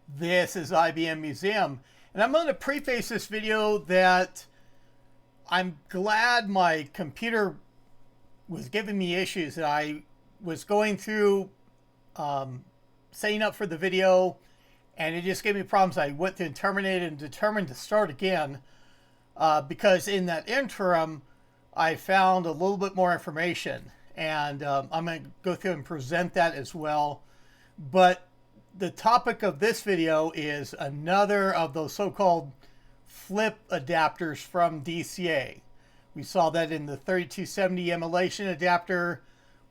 This is IBM Museum, and I'm going to preface this video that I'm glad my computer was giving me issues. That I was going through setting up for the video, and it just gave me problems. I went to terminate and determined to start again because in that interim, I found a little bit more information, and I'm going to go through and present that as well. But the topic of this video is another of those so-called flip adapters from DCA. We saw that in the 3270 emulation adapter,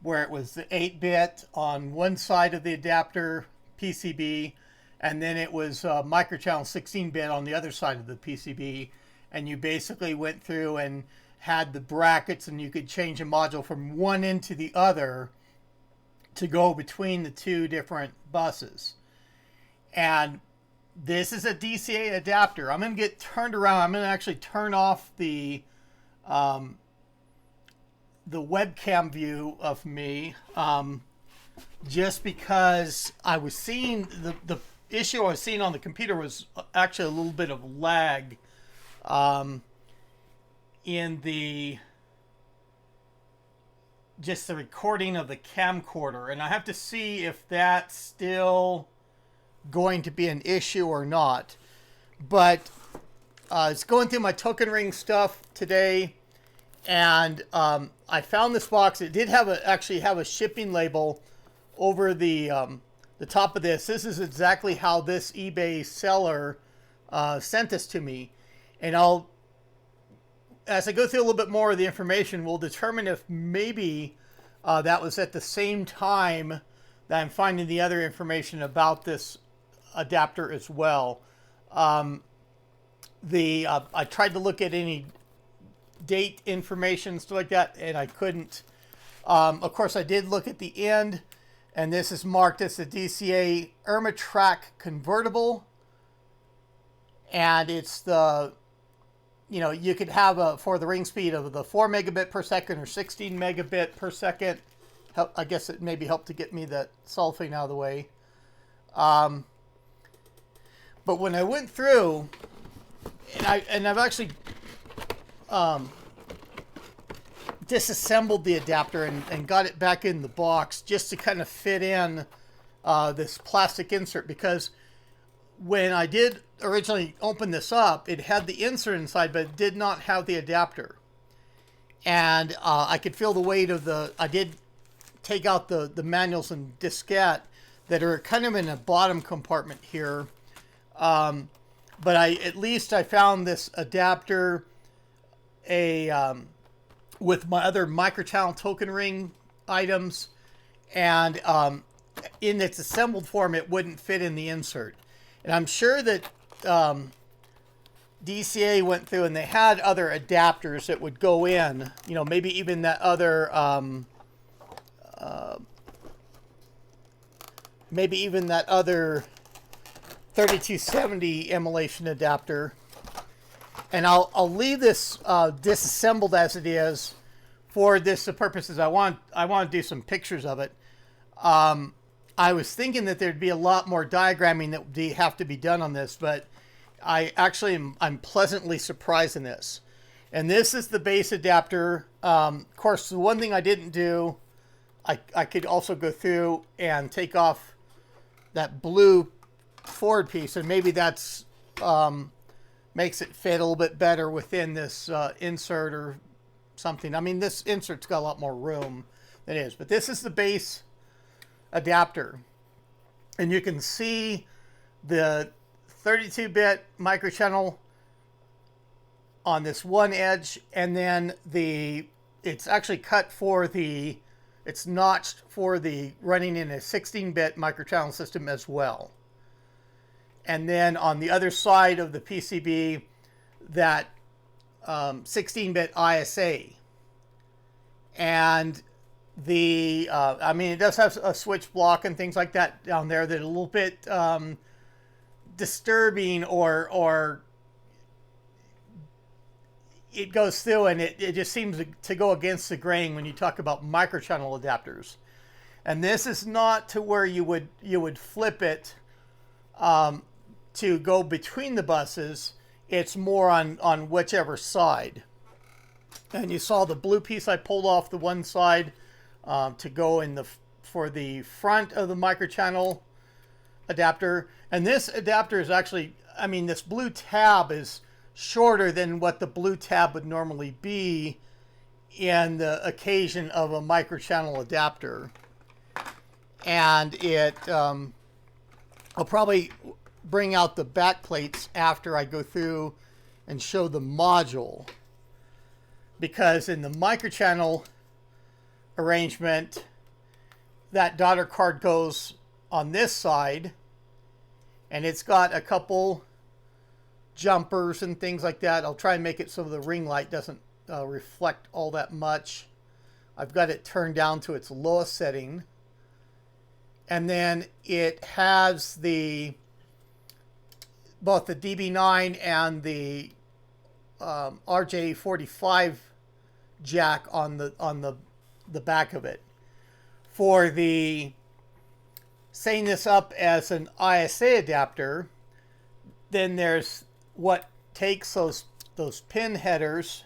where it was the 8-bit on one side of the adapter PCB, and then it was microchannel 16-bit on the other side of the PCB, and you basically went through and had the brackets, and you could change a module from one end to the other to go between the two different buses. And this is a DCA adapter. I'm going to get turned around. I'm going to actually turn off the webcam view of me just because I was seeing the issue I was seeing on the computer was actually a little bit of lag in the just the recording of the camcorder, and I have to see if that's still going to be an issue or not. But it's going through my token ring stuff today, and I found this box. It did have actually have a shipping label over the top of this. This is exactly how this eBay seller sent this to me, and as I go through a little bit more of the information, we'll determine if maybe that was at the same time that I'm finding the other information about this adapter as well. I tried to look at any date information, stuff like that, and I couldn't. Of course, I did look at the end, and this is marked as the DCA IRMAtrac convertible, and it's the you could have for the ring speed of the 4 megabit per second or 16 megabit per second. I guess it maybe helped to get me that solving out of the way. But when I went through, and I've actually disassembled the adapter and got it back in the box just to kind of fit in this plastic insert, because when I did originally open this up, it had the insert inside, but it did not have the adapter. And I could feel the weight of I did take out the manuals and diskette that are kind of in a bottom compartment here. But at least I found this adapter with my other microchannel token ring items, and in its assembled form, it wouldn't fit in the insert. And I'm sure that DCA went through and they had other adapters that would go in, maybe even that other, 3270 emulation adapter. And I'll leave this disassembled as it is for the purposes. I want to do some pictures of it. I was thinking that there'd be a lot more diagramming that would have to be done on this, but I'm pleasantly surprised in this. And this is the base adapter. Of course, the one thing I didn't do, I could also go through and take off that blue forward piece, and maybe that's makes it fit a little bit better within this insert or something. I mean, this insert's got a lot more room than it is, but this is the base adapter, and you can see the 32-bit microchannel on this one edge, and then it's actually cut for it's notched for the running in a 16-bit microchannel system as well. And then on the other side of the PCB, that 16-bit ISA, and it does have a switch block and things like that down there that are a little bit disturbing, or it goes through and it just seems to go against the grain when you talk about microchannel adapters. And this is not to where you would flip it to go between the buses. It's more on whichever side. And you saw the blue piece I pulled off the one side to go in for the front of the microchannel adapter. And this adapter is actually, I mean, this blue tab is shorter than what the blue tab would normally be in the occasion of a microchannel adapter. And it, I'll probably bring out the back plates after I go through and show the module, because in the microchannel arrangement, that daughter card goes on this side, and it's got a couple jumpers and things like that. I'll try and make it so the ring light doesn't reflect all that much. I've got it turned down to its lowest setting. And then it has both the DB9 and the RJ45 jack on the back of it. For setting this up as an ISA adapter, then there's what takes those pin headers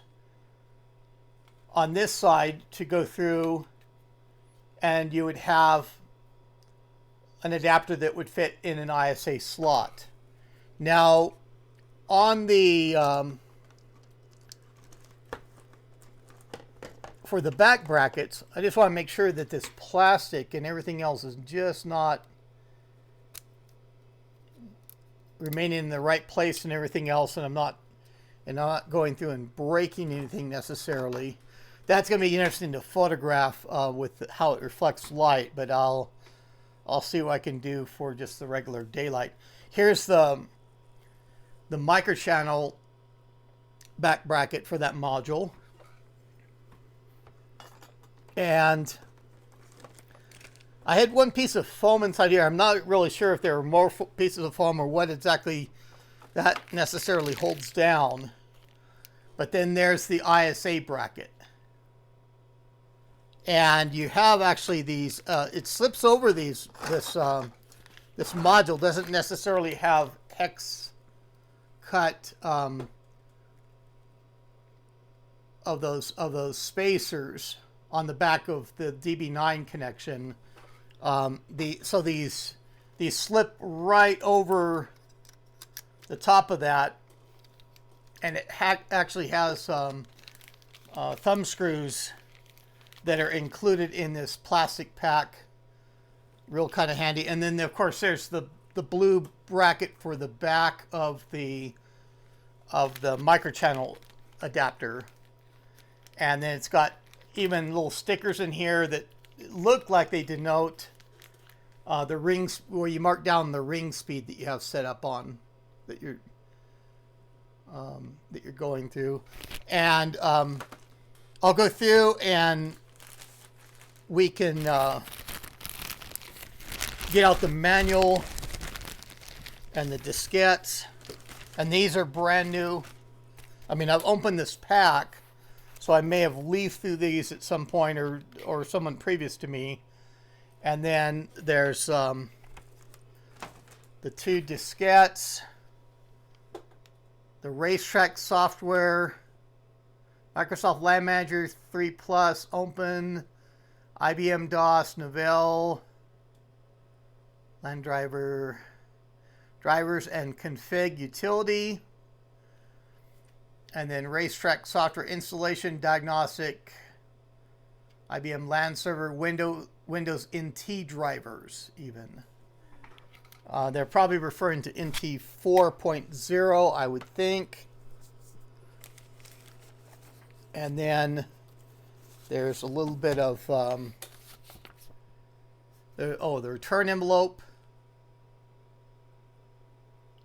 on this side to go through, and you would have an adapter that would fit in an ISA slot. Now, on the for the back brackets, I just want to make sure that this plastic and everything else is just not remaining in the right place and everything else, and I'm not going through and breaking anything necessarily. That's going to be interesting to photograph with how it reflects light, but I'll see what I can do for just the regular daylight. Here's the microchannel back bracket for that module. And I had one piece of foam inside here. I'm not really sure if there are more pieces of foam or what exactly that necessarily holds down. But then there's the ISA bracket. And you have actually these, it slips over these, this module doesn't necessarily have hex cut of those spacers on the back of the DB9 connection. So these slip right over the top of that, and it actually has thumb screws that are included in this plastic pack. Real kind of handy. And then of course there's the blue bracket for the back of the microchannel adapter, and then it's got even little stickers in here that look like they denote the rings, where you mark down the ring speed that you have set up on that you're going through. And I'll go through and we can get out the manual and the diskettes, and these are brand new. I mean, I've opened this pack, so I may have leafed through these at some point, or someone previous to me. And then there's the two diskettes, the RaceTrac software, Microsoft Land Manager 3 Plus, Open, IBM DOS, Novell, Land Driver, drivers and config utility, and then RaceTrac software installation, diagnostic, IBM Land Server, Windows NT drivers even. They're probably referring to NT 4.0, I would think. And then there's a little bit of the return envelope.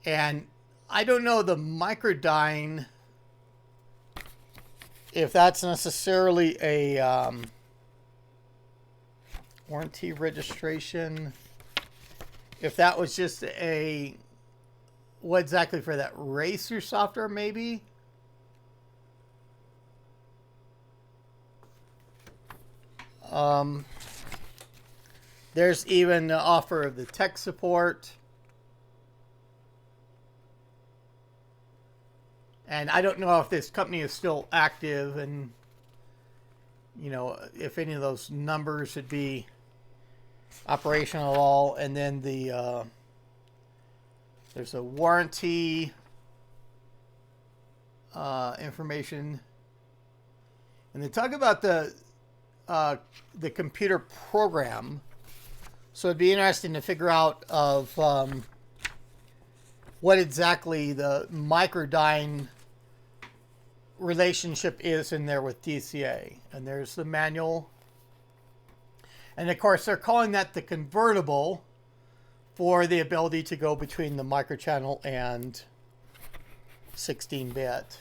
And I don't know the microdyne, if that's necessarily a warranty registration. If that was just what exactly for that racer software, maybe. There's even the offer of the tech support. And I don't know if this company is still active, and you know, if any of those numbers should be operational at all. And then the there's a warranty information, and they talk about the computer program. So it'd be interesting to figure out of what exactly the microdyne relationship is in there with DCA. And there's the manual. And of course, they're calling that the convertible for the ability to go between the microchannel and 16-bit.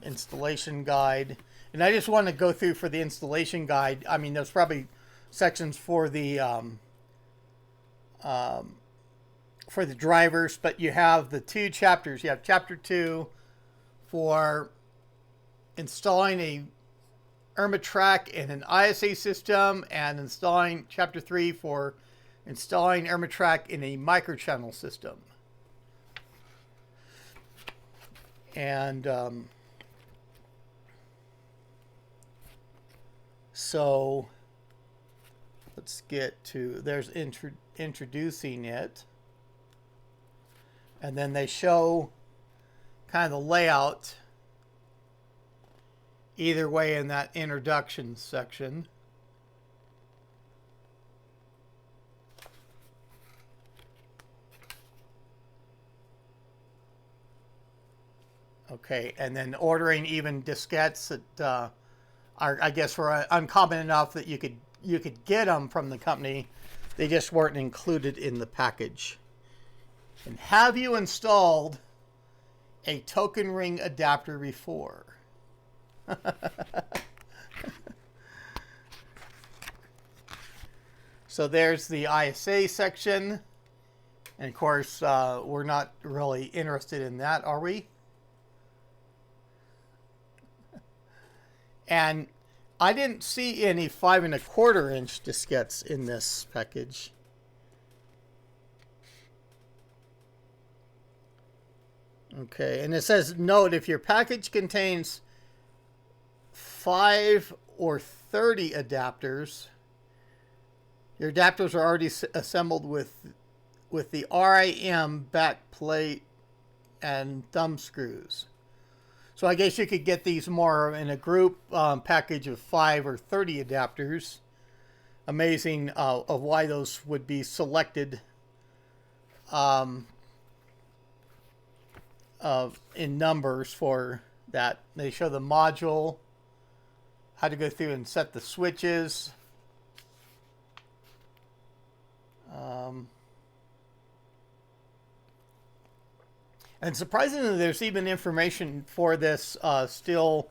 Installation guide. And I just want to go through for the installation guide. I mean, there's probably sections for the drivers, but you have the two chapters. You have chapter 2 for installing a IRMAtrac in an ISA system, and installing chapter 3 for installing IRMAtrac in a microchannel system. And so let's get to, there's introducing it. And then they show kind of the layout either way in that introduction section. Okay, and then ordering even diskettes that are, I guess, were uncommon enough that you could get them from the company. They just weren't included in the package. And have you installed a token ring adapter before? So there's the ISA section. And of course, we're not really interested in that, are we? And I didn't see any 5 1/4 inch diskettes in this package. Okay, and it says, note, if your package contains 5 or 30 adapters, your adapters are already assembled with the RIM back plate and thumb screws. So I guess you could get these more in a group package of 5 or 30 adapters. Amazing of why those would be selected in numbers for that. They show the module, how to go through and set the switches. And surprisingly, there's even information for this still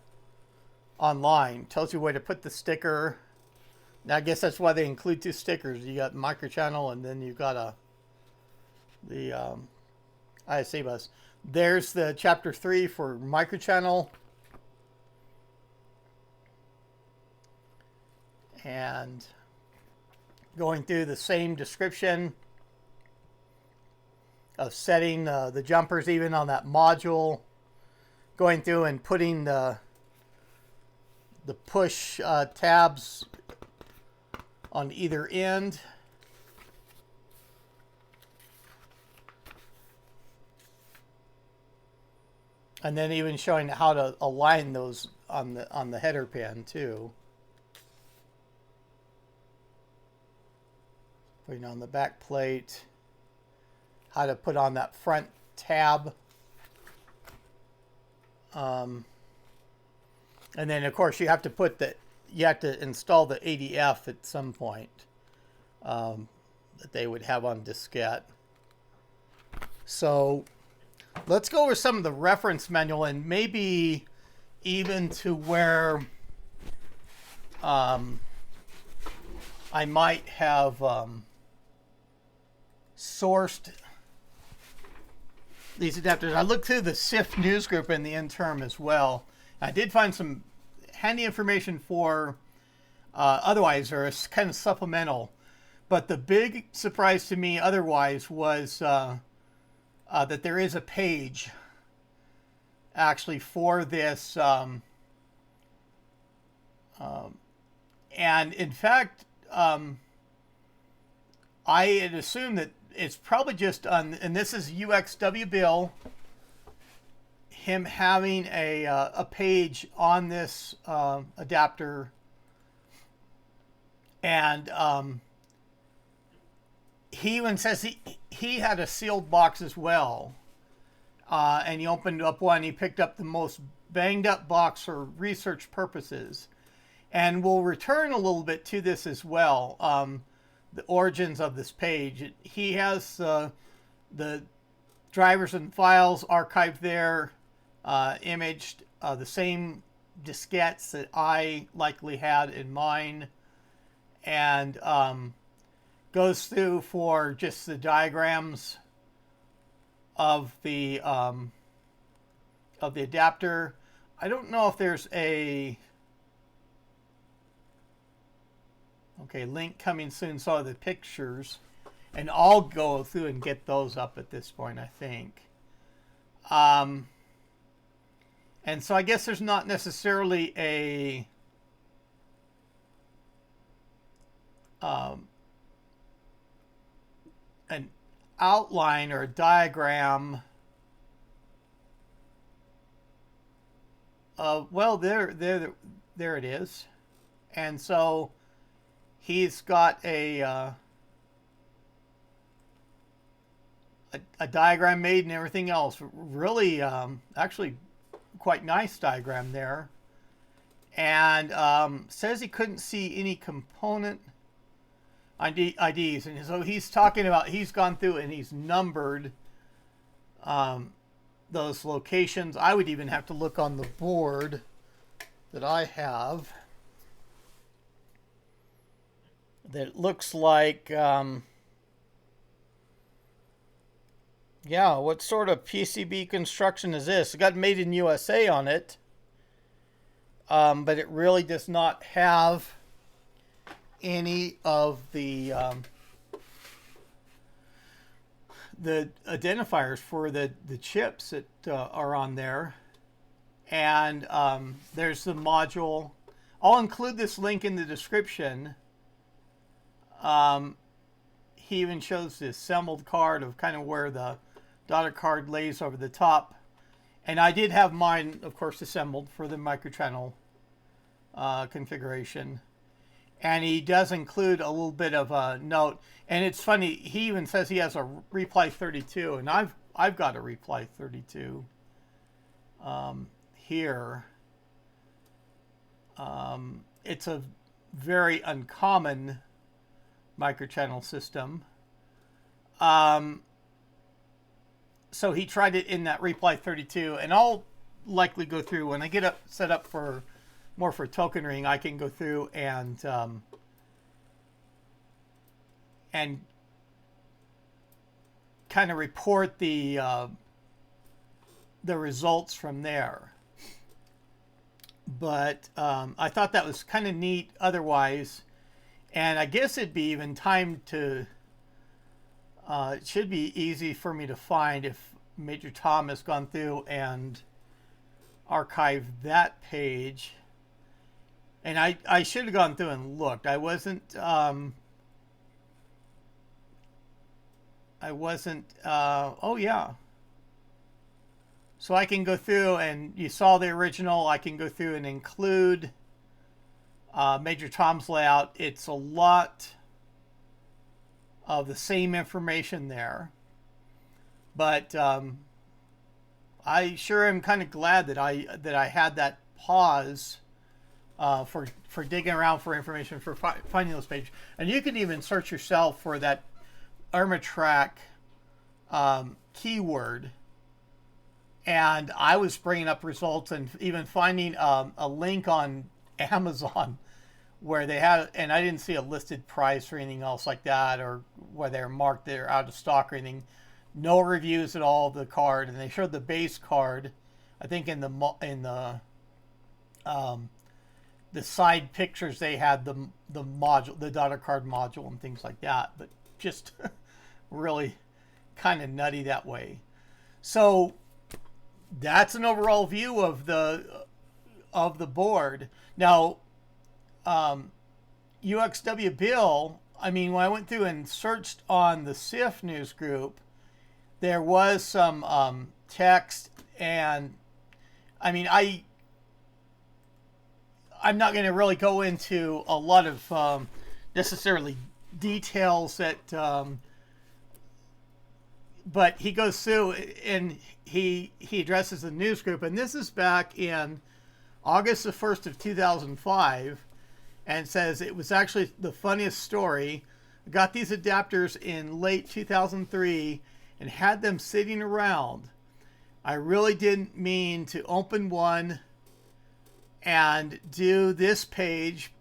online. Tells you where to put the sticker. Now, I guess that's why they include 2 stickers. You got microchannel, and then you've got the ISA bus. There's the chapter 3 for microchannel. And going through the same description of setting the jumpers even on that module. Going through and putting the push tabs on either end. And then even showing how to align those on the header pin too. Putting on the back plate, how to put on that front tab. And then of course you have to install the ADF at some point that they would have on diskette. So let's go over some of the reference manual, and maybe even to where I might have sourced these adapters. I looked through the SIF news group in the interim as well. I did find some handy information for otherwise, or kind of supplemental. But the big surprise to me otherwise was that there is a page actually for this. And in fact, I had assumed that it's probably just on, and this is UXW Bill, him having a page on this adapter, and he even says he had a sealed box as well, and he opened up one. He picked up the most banged up box for research purposes, and we'll return a little bit to this as well. The origins of this page. He has the drivers and files archived there, imaged, the same diskettes that I likely had in mine, and goes through for just the diagrams of the adapter. I don't know if there's a link coming soon, so the pictures, and I'll go through and get those up at this point, I think. And so I guess there's not necessarily an outline or a diagram. Well, there it is. And so he's got a diagram made and everything else. Really, actually, quite nice diagram there. And says he couldn't see any component IDs. And so he's talking about, he's gone through and he's numbered those locations. I would even have to look on the board that I have. That looks like, yeah, what sort of PCB construction is this? It got made in USA on it, but it really does not have any of the identifiers for the chips that are on there. And there's the module. I'll include this link in the description. He even shows the assembled card of kind of where the daughter card lays over the top. And I did have mine, of course, assembled for the microchannel configuration. And he does include a little bit of a note. And it's funny, he even says he has a reply 32, and I've got a reply 32 here. It's a very uncommon microchannel system. So he tried it in that reply 32, and I'll likely go through when I get set up for more for token ring. I can go through and kind of report the results from there. But I thought that was kind of neat otherwise. And I guess it'd be even time to, it should be easy for me to find if Major Tom has gone through and archived that page. And I should have gone through and looked. I wasn't, oh yeah. So I can go through, and you saw the original. I can go through and include Major Tom's layout. It's a lot of the same information there, but I sure am kind of glad that I had that pause for digging around for information, for finding those pages. And you can even search yourself for that IRMAtrac keyword. And I was bringing up results and even finding a link on Amazon where they had, and I didn't see a listed price or anything else like that, or where they're marked they're out of stock or anything. No reviews at all of the card, and they showed the base card. I think in the side pictures they had the module, the daughter card module, and things like that. But just really kind of nutty that way. So that's an overall view of the board. Now, UXW Bill, I mean, when I went through and searched on the SIF news group, there was some text, and I mean, I'm not going to really go into a lot of necessarily details that, but he goes through and he addresses the news group, and this is back in August the 1st of 2005, and says it was actually the funniest story. I got these adapters in late 2003 and had them sitting around. I really didn't mean to open one and do this page.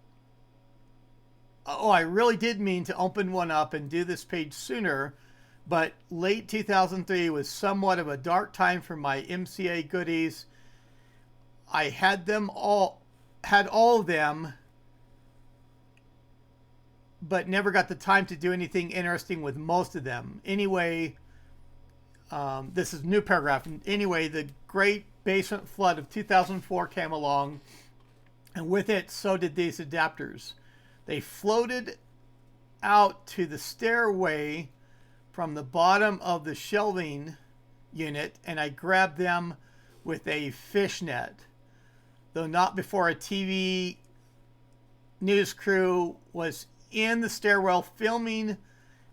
Oh, I really did mean to open one up and do this page sooner, but late 2003 was somewhat of a dark time for my MCA goodies. I had all of them, but never got the time to do anything interesting with most of them. Anyway, this is a new paragraph. Anyway, the great basement flood of 2004 came along, and with it, so did these adapters. They floated out to the stairway from the bottom of the shelving unit, and I grabbed them with a fishnet. Though not before a TV news crew was in the stairwell filming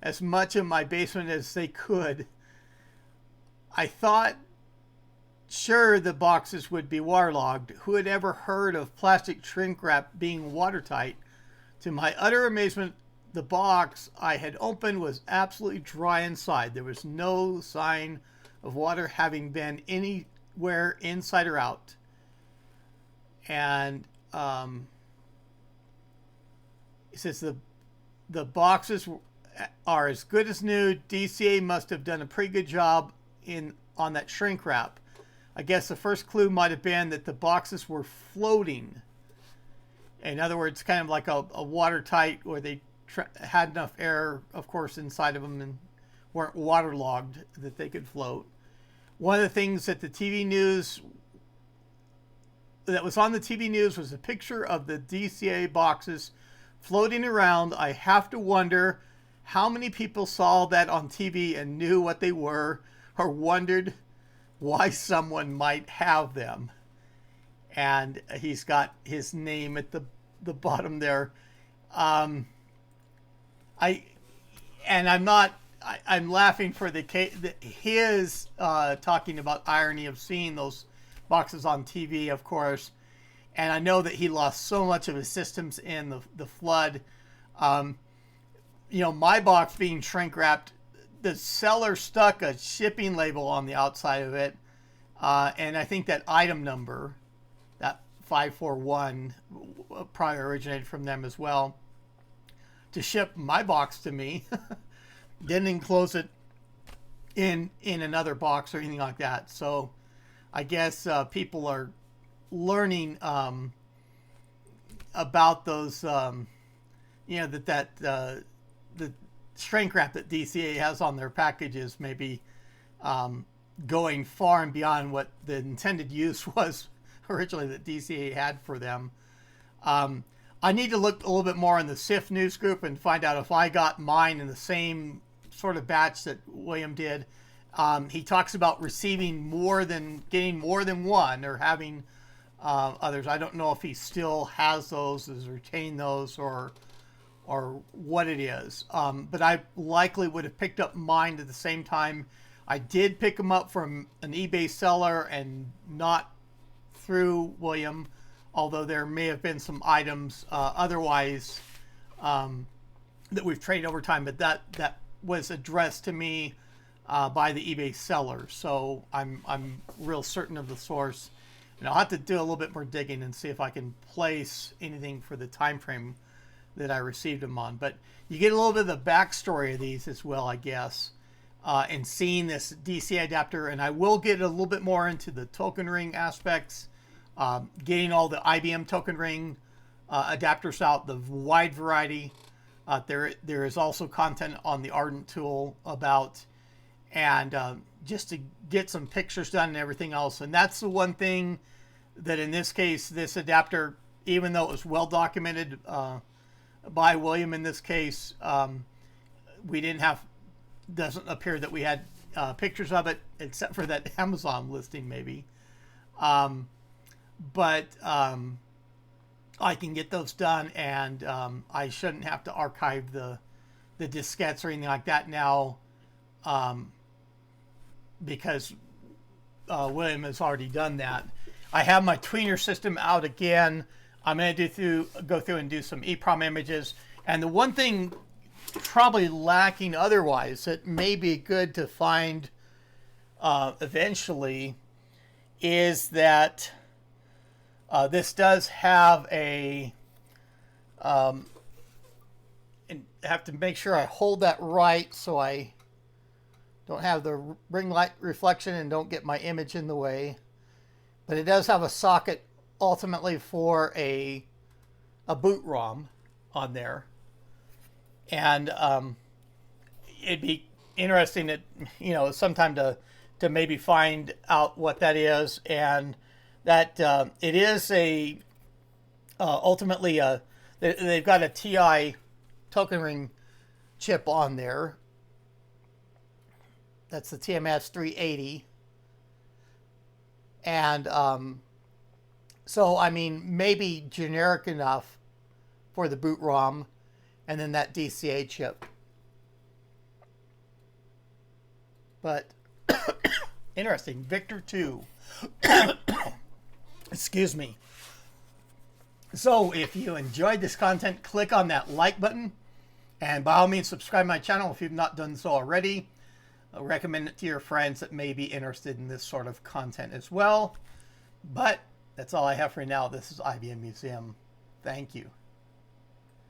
as much of my basement as they could. I thought sure the boxes would be waterlogged. Who had ever heard of plastic shrink wrap being watertight? To my utter amazement, the box I had opened was absolutely dry inside. There was no sign of water having been anywhere inside or out. And it says the boxes are as good as new. DCA must have done a pretty good job on that shrink wrap. I guess the first clue might have been that the boxes were floating. In other words, kind of like a watertight, where they had enough air, of course, inside of them and weren't waterlogged, that they could float. One of the things that was on the TV news was a picture of the DCA boxes floating around. I have to wonder how many people saw that on TV and knew what they were, or wondered why someone might have them. And he's got his name at the bottom there. I'm laughing for his talking about irony of seeing those boxes on TV, of course. And I know that he lost so much of his systems in the flood. My box being shrink wrapped, the seller stuck a shipping label on the outside of it. And I think that item number, that 541, probably originated from them as well, to ship my box to me. Didn't enclose it in another box or anything like that. So I guess people are learning about those, the shrink wrap that DCA has on their packages, maybe going far and beyond what the intended use was originally that DCA had for them. I need to look a little bit more in the SIF news group and find out if I got mine in the same sort of batch that William did. He talks about getting more than one, or having others. I don't know if he still has those, has retained those, or what it is. But I likely would have picked up mine at the same time. I did pick them up from an eBay seller and not through William, although there may have been some items otherwise that we've traded over time, but that was addressed to me by the eBay seller. So I'm real certain of the source. And I'll have to do a little bit more digging and see if I can place anything for the time frame that I received them on. But you get a little bit of the backstory of these as well, I guess, and seeing this DCA adapter. And I will get a little bit more into the token ring aspects, getting all the IBM token ring adapters out, the wide variety. There is also content on the Ardent tool about, and just to get some pictures done and everything else. And that's the one thing that in this case, this adapter, even though it was well documented by William in this case, we didn't have, doesn't appear that we had pictures of it, except for that Amazon listing maybe. But I can get those done, and I shouldn't have to archive the diskettes or anything like that now, because William has already done that. I have my tweener system out again. I'm going to go through and do some EEPROM images. And the one thing probably lacking otherwise that may be good to find eventually is that this does have a, and I have to make sure I hold that right so I don't have the ring light reflection and don't get my image in the way. But it does have a socket ultimately for a boot ROM on there. And it'd be interesting to, you know, sometime to maybe find out what that is. And that it is a ultimately they've got a TI token ring chip on there. That's the TMS 380. And so, I mean, maybe generic enough for the boot ROM, and then that DCA chip. But interesting, Victor 2. Excuse me. So if you enjoyed this content, click on that like button, and by all means subscribe to my channel if you've not done so already. I'll recommend it to your friends that may be interested in this sort of content as well. But that's all I have for now. This is IBM Museum. Thank you.